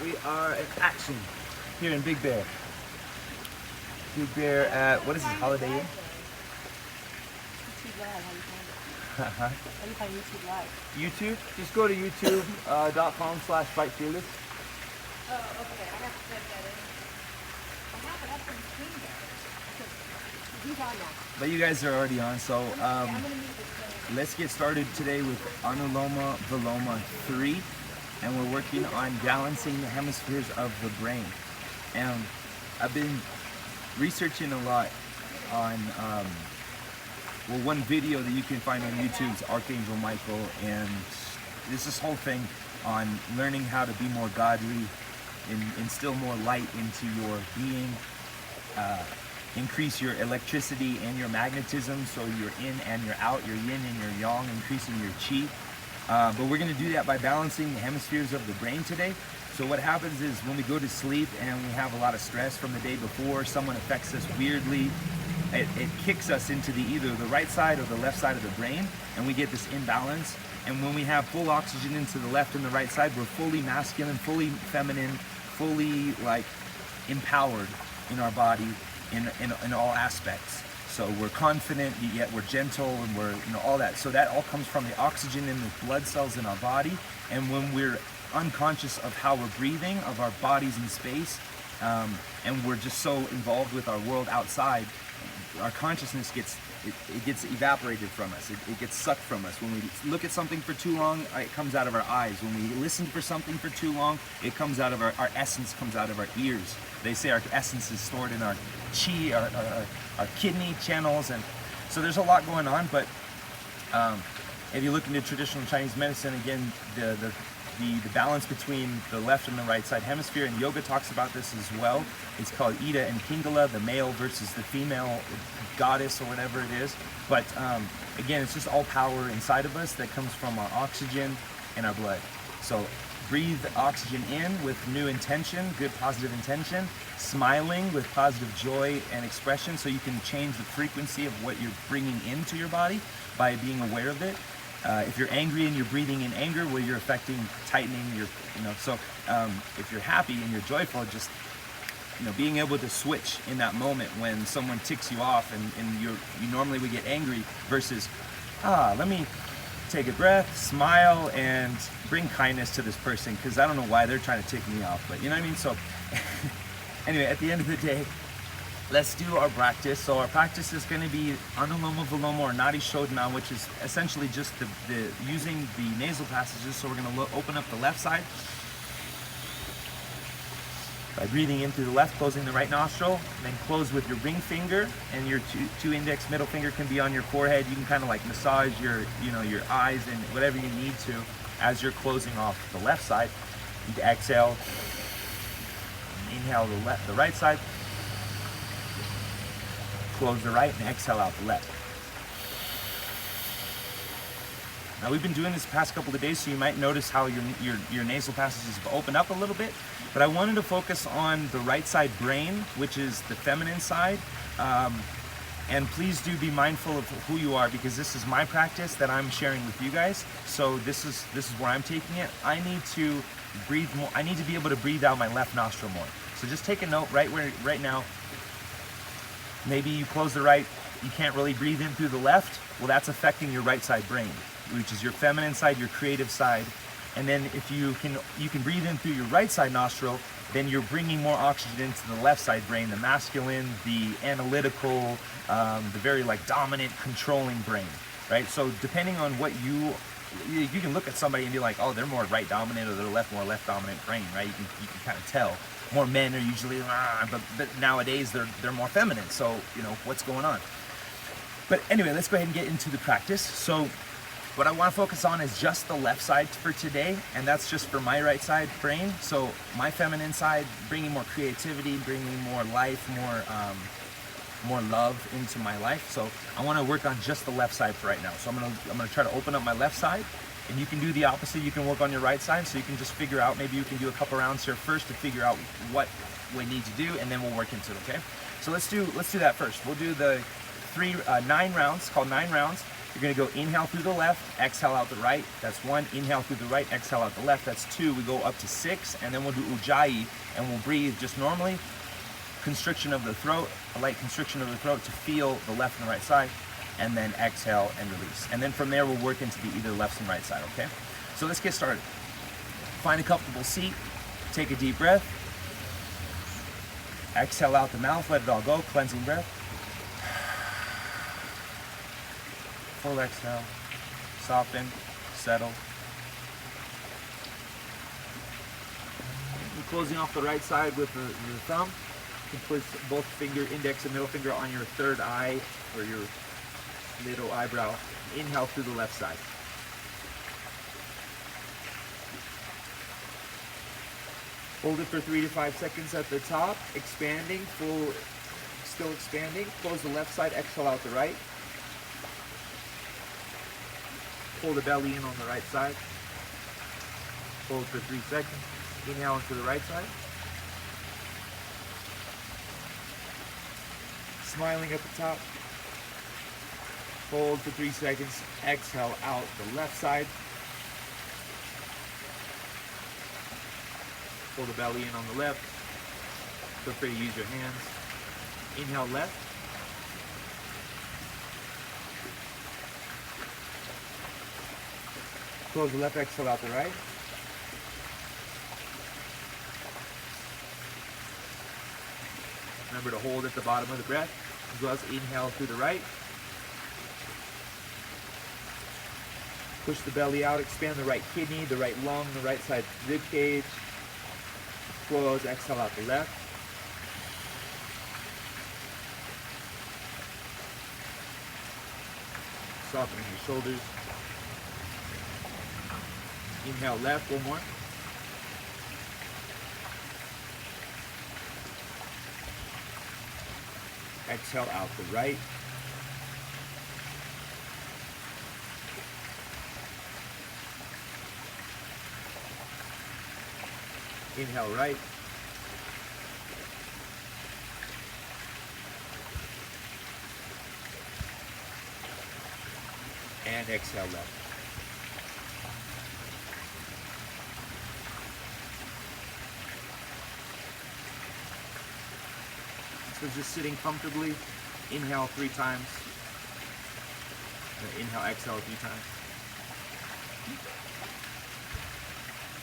We are in action here in Big Bear. Big Bear at, what is this, Holiday Inn? YouTube Live, how do you find YouTube Live? YouTube, just go to youtube.com/fightfearless. Oh, okay, I have to type that in. I have it up on the screen there. He's on now. But you guys are already on, so I'm gonna meet with let's get started today with Anuloma, Viloma 3. And we're working on balancing the hemispheres of the brain. And I've been researching a lot on, one video that you can find on YouTube is Archangel Michael, and this whole thing on learning how to be more godly, instill more light into your being, increase your electricity and your magnetism, so you're in and you're out, your yin and your yang, increasing your chi. But we're going to do that by balancing the hemispheres of the brain today. So what happens is when we go to sleep and we have a lot of stress from the day before, someone affects us weirdly, it kicks us into either the right side or the left side of the brain, and we get this imbalance. And when we have full oxygen into the left and the right side, we're fully masculine, fully feminine, fully like empowered in our body in all aspects. So we're confident, yet we're gentle, and we're, all that. So that all comes from the oxygen in the blood cells in our body. And when we're unconscious of how we're breathing, of our bodies in space, and we're just so involved with our world outside, our consciousness gets evaporated from us. It gets sucked from us. When we look at something for too long, it comes out of our eyes. When we listen for something for too long, it comes out of our essence comes out of our ears. They say our essence is stored in our chi, our kidney channels, and so there's a lot going on. But if you look into traditional Chinese medicine, again, the balance between the left and the right side hemisphere, and yoga talks about this as well. It's called Ida and Pingala, the male versus the female goddess or whatever it is. But again, it's just all power inside of us that comes from our oxygen and our blood. So breathe oxygen in with new intention, good positive intention, smiling with positive joy and expression, so you can change the frequency of what you're bringing into your body by being aware of it. If you're angry and you're breathing in anger, well, you're affecting, tightening your, so if you're happy and you're joyful, just, being able to switch in that moment when someone ticks you off and you normally would get angry versus, let me take a breath, smile, and bring kindness to this person, because I don't know why they're trying to tick me off, but you know what I mean? So anyway, at the end of the day, let's do our practice. So our practice is going to be Anuloma, Viloma, or Nadi Shodhana, which is essentially just the using the nasal passages. So we're going to open up the left side by breathing in through the left, closing the right nostril, then close with your ring finger, and your two index, middle finger can be on your forehead. You can kind of like massage your eyes and whatever you need to as you're closing off the left side. You can exhale, inhale the right side, close the right, and exhale out the left. Now we've been doing this the past couple of days, so you might notice how your nasal passages have opened up a little bit, but I wanted to focus on the right side brain, which is the feminine side. And please do be mindful of who you are, because this is my practice that I'm sharing with you guys. So this is where I'm taking it. I need to breathe more. I need to be able to breathe out my left nostril more. So just take a note right now. Maybe you close the right, you can't really breathe in through the left. Well, that's affecting your right side brain, which is your feminine side, your creative side. And then if you can breathe in through your right side nostril, then you're bringing more oxygen into the left side brain, the masculine, the analytical, the very dominant, controlling brain, right? So depending on what you can look at somebody and be like, oh, they're more right dominant, or they're more left dominant brain, right? You can kind of tell. More men are usually, but nowadays they're more feminine. So what's going on? But anyway, let's go ahead and get into the practice. So what I want to focus on is just the left side for today, and that's just for my right side brain. So my feminine side, bringing more creativity, bringing more life, more love into my life. So I want to work on just the left side for right now. So I'm gonna try to open up my left side, and you can do the opposite. You can work on your right side. So you can just figure out, maybe you can do a couple rounds here first to figure out what we need to do, and then we'll work into it. Okay? So let's do that first. We'll do the 9 rounds, called 9 rounds. You're gonna go inhale through the left, exhale out the right. That's 1. Inhale through the right, exhale out the left. That's 2. We go up to 6, and then we'll do ujjayi, and we'll breathe just normally. Constriction of the throat, a light constriction of the throat to feel the left and right side, and then exhale and release. And then from there, we'll work into the either left and right side, okay? So let's get started. Find a comfortable seat, take a deep breath. Exhale out the mouth, let it all go, cleansing breath. Full exhale, soften, settle. We're closing off the right side with the thumb. You can place both index and middle finger on your third eye or your middle eyebrow. Inhale through the left side. Hold it for 3 to 5 seconds at the top, expanding, still expanding. Close the left side, exhale out the right. Pull the belly in on the right side. Hold for 3 seconds. Inhale into the right side. Smiling at the top. Hold for 3 seconds. Exhale out the left side. Pull the belly in on the left. Feel free to use your hands. Inhale left. Close the left, exhale out the right. Remember to hold at the bottom of the breath, as well as inhale through the right. Push the belly out, expand the right kidney, the right lung, the right side rib cage. Close, exhale out the left. Softening your shoulders. Inhale left, one more. Exhale out the right. Inhale right. And exhale left. So just sitting comfortably. Inhale 3 times. Inhale, exhale 3 times.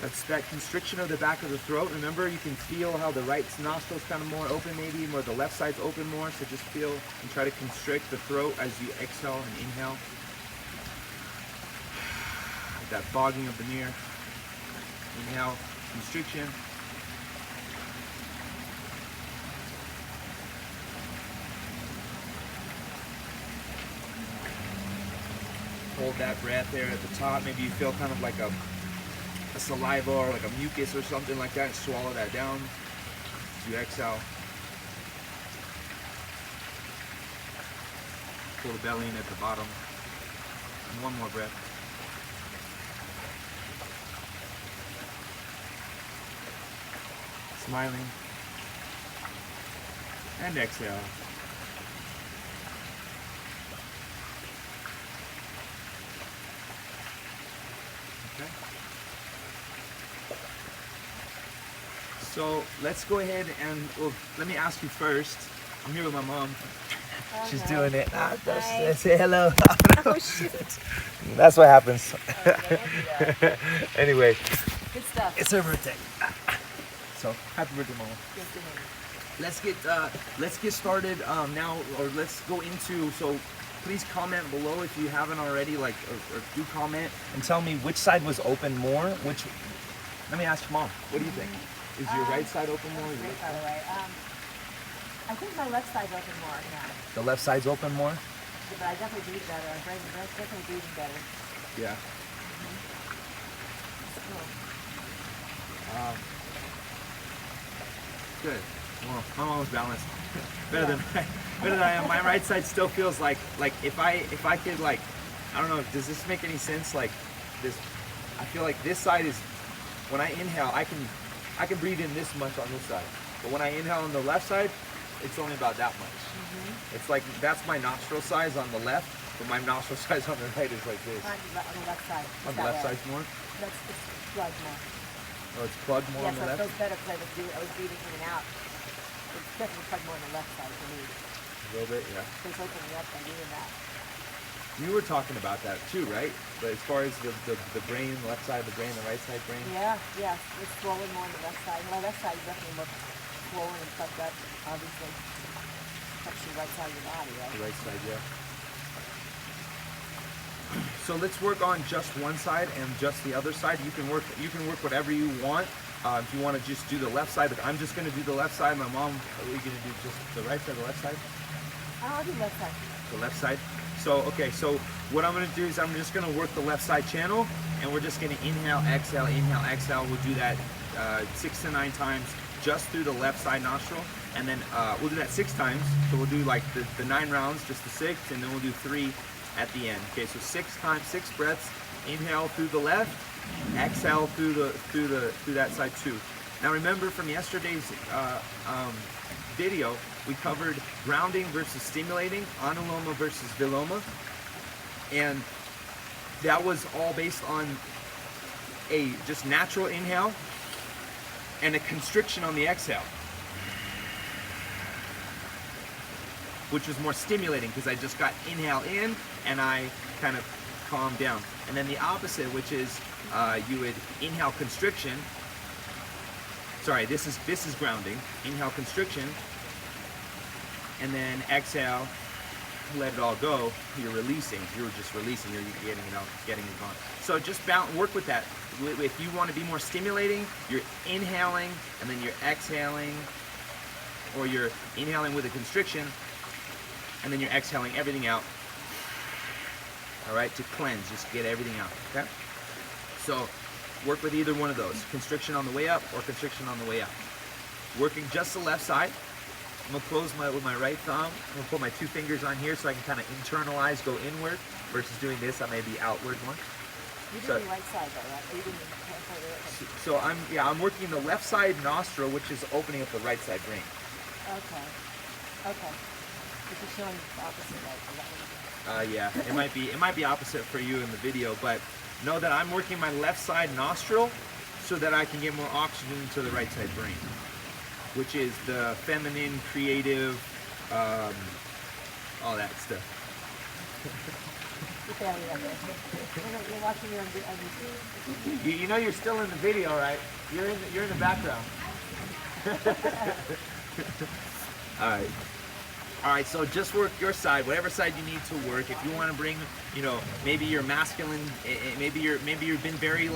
That's that constriction of the back of the throat. Remember, you can feel how the right nostril's kind of more open maybe, or the left side's open more. So just feel and try to constrict the throat as you exhale and inhale. That fogging of the mirror. Inhale, constriction. Hold that breath there at the top. Maybe you feel kind of like a saliva or like a mucus or something like that, and swallow that down as you exhale. Pull the belly in at the bottom. And one more breath. Smiling. And exhale. Okay. So let's go ahead and, well, let me ask you first. I'm here with my mom. She's doing it. Say hello. Oh, shoot. That's what happens. Okay, Anyway, good stuff. it's her birthday. So happy birthday, mama. Yes, it is. Let's get started now, or let's go into. So please comment below if you haven't already, like, or do comment and tell me which side was open more. Let me ask mom. What do you think? Is your right side open more? Or Great, by the way. I think my left side's open more now. the left side's open more? But I definitely breathe better. I'm definitely breathing better. Yeah. Cool. Good. Well, my mom was balanced. better than I am. My right side still feels like if I could, like, I don't know, does this make any sense? Like this, I feel like this side is, when I inhale, I can breathe in this much on this side. But when I inhale on the left side, it's only about that much. It's like, that's my nostril size on the left, But my nostril size on the right is like this. On the left side. On the left side's more? That's the plug more. Oh, it's plugged more on Yes, the that left? feels better because I was breathing in and out. It's definitely plugged more on the left side for me. A little bit, yeah. So it's opening up by doing that. You were talking about that too, right? But as far as the brain, left side of the brain, the right side brain? Yeah, yeah. It's swollen more on the left side. My left side is definitely more swollen and plugged up, obviously. That's the right side of your body, right? The right side, yeah. So let's work on just one side and just the other side. You can work whatever you want. If you want to just do the left side, but I'm just going to do the left side. My mom, are we going to do just the right side, the left side? I'll do left side. The left side. So, okay, so what I'm going to do is I'm just going to work the left side channel, and we're just going to inhale, exhale, inhale, exhale. We'll do that 6 to 9 times just through the left side nostril, and then we'll do that 6 times. So we'll do like the 9 rounds, just the 6, and then we'll do 3 at the end. Okay, so 6 times, 6 breaths. Inhale through the left, exhale through that side too. Now remember from yesterday's video, we covered grounding versus stimulating, Anuloma versus Viloma, and that was all based on a just natural inhale and a constriction on the exhale, which was more stimulating because I just got inhale in and I kind of calmed down. And then the opposite, which is you would inhale constriction. Sorry, this is grounding. Inhale constriction, and then exhale, let it all go. You're releasing. You're just releasing. You're getting it out, getting it gone. So just work with that. If you want to be more stimulating, you're inhaling and then you're exhaling, or you're inhaling with a constriction and then you're exhaling everything out. All right, to cleanse, just get everything out. Okay. So work with either one of those, constriction on the way up or constriction on the way out. Working just the left side. I'm gonna close with my right thumb. I'm gonna put my 2 fingers on here so I can kind of internalize, go inward, versus doing this, I may be outward one. You did the right side though, right? You didn't the right side. So I'm working the left side nostril, which is opening up the right side brain. Okay. Okay. But you're showing the opposite, right? Is that what you're doing? Yeah, it might be opposite for you in the video, but know that I'm working my left side nostril so that I can get more oxygen to the right side brain, which is the feminine, creative, all that stuff. You're watching me on YouTube. You know you're still in the video, right? You're in the background. All right, so just work your side, whatever side you need to work. If you want to bring, maybe you're masculine, maybe you've been very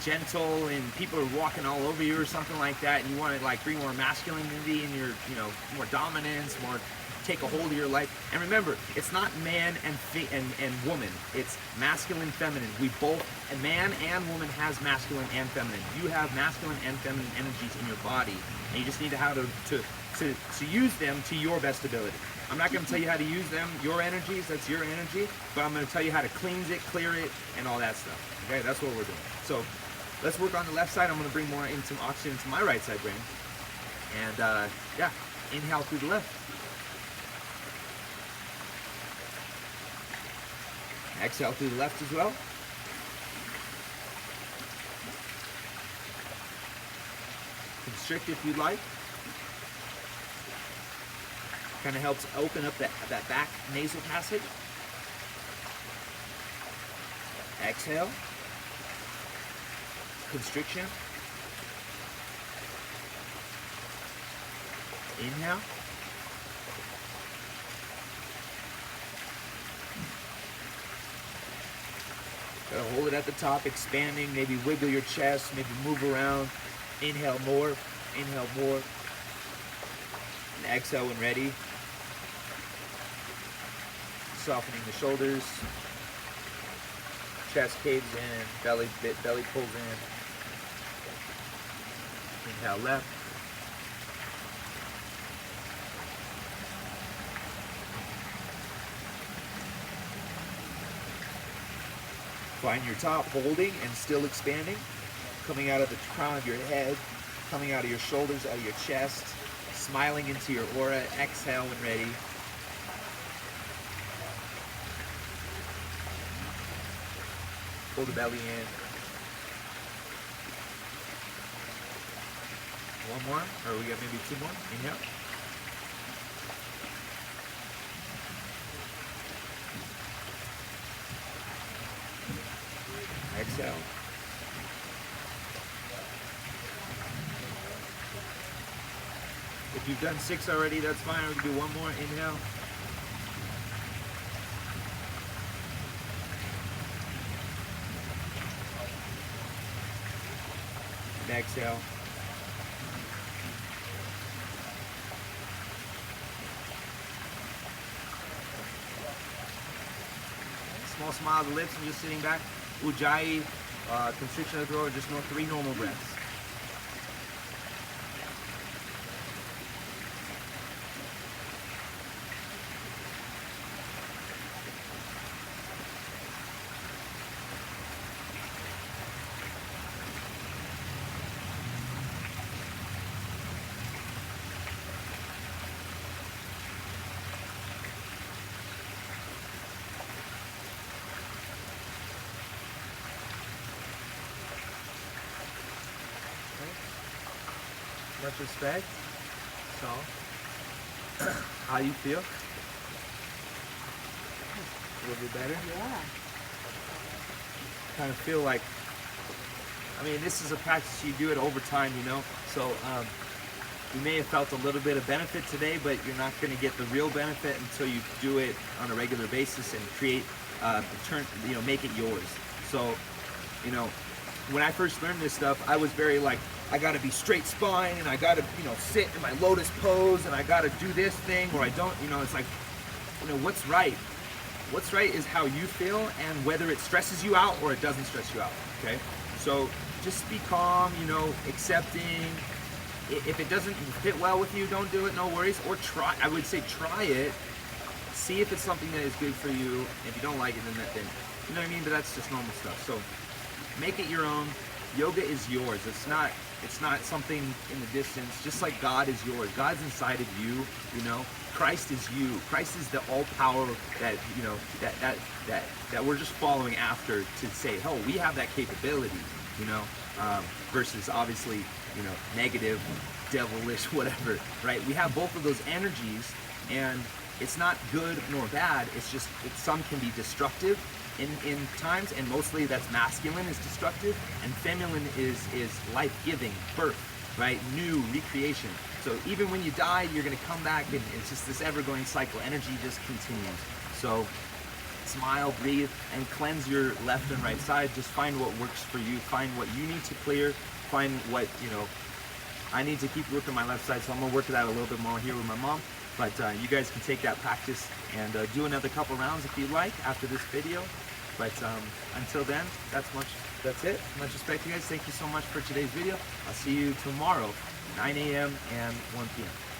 gentle and people are walking all over you or something like that, and you want to bring more masculinity in your, more dominance, more take a hold of your life. And remember, it's not man and woman. It's masculine, feminine. We both, man and woman has masculine and feminine. You have masculine and feminine energies in your body, and you just need to how to use them to your best ability. I'm not going to tell you how to use them, your energies, that's your energy, but I'm going to tell you how to cleanse it, clear it, and all that stuff. Okay, that's what we're doing. So let's work on the left side. I'm going to bring more into oxygen to my right side brain. And inhale through the left. Exhale through the left as well. Constrict if you'd like. Kind of helps open up that back nasal passage. Exhale. Constriction. Inhale. Gotta hold it at the top, expanding, maybe wiggle your chest, maybe move around. Inhale more, inhale more. And exhale when ready. Softening the shoulders. Chest caves in, belly pulls in. Inhale left. Find your top, holding and still expanding. Coming out of the crown of your head, coming out of your shoulders, out of your chest, smiling into your aura. Exhale when ready. Pull the belly in. One more, or we got maybe two more. Inhale. Exhale. If you've done 6 already, that's fine. We can do one more. Inhale. And exhale. Small smile of the lips and just sitting back. Ujjayi, constriction of the throat, just 3 normal breaths. Much respect. So, how you feel? A little bit better? Yeah. Kind of feel like, I mean, this is a practice, you do it over time, you know? So, you may have felt a little bit of benefit today, but you're not going to get the real benefit until you do it on a regular basis and create, make it yours. So, you know, when I first learned this stuff, I was very like, I gotta be straight spine and I gotta, sit in my lotus pose and I gotta do this thing or I don't, it's like, what's right? What's right is how you feel and whether it stresses you out or it doesn't stress you out, okay? So just be calm, accepting. If it doesn't fit well with you, don't do it, no worries. Or try, I would say try it. See if it's something that is good for you. If you don't like it, then you know what I mean? But that's just normal stuff. So make it your own. Yoga is yours. It's not something in the distance. Just like God is yours. God's inside of you. Christ is you. Christ is the all power that that we're just following after to say, oh, we have that capability. Versus obviously negative, devilish, whatever. Right? We have both of those energies, and it's not good nor bad. It's just some can be destructive in times, and mostly that's masculine is destructive and feminine is life-giving, birth, right? New, recreation. So even when you die, you're going to come back, and it's just this ever-going cycle. Energy just continues. So smile, breathe, and cleanse your left and right side. Just find what works for you. Find what you need to clear. Find what, I need to keep working my left side, so I'm going to work that a little bit more here with my mom. But you guys can take that practice and do another couple rounds if you like after this video. But until then, that's it. Much respect, you guys. Thank you so much for today's video. I'll see you tomorrow, 9 a.m. and 1 p.m.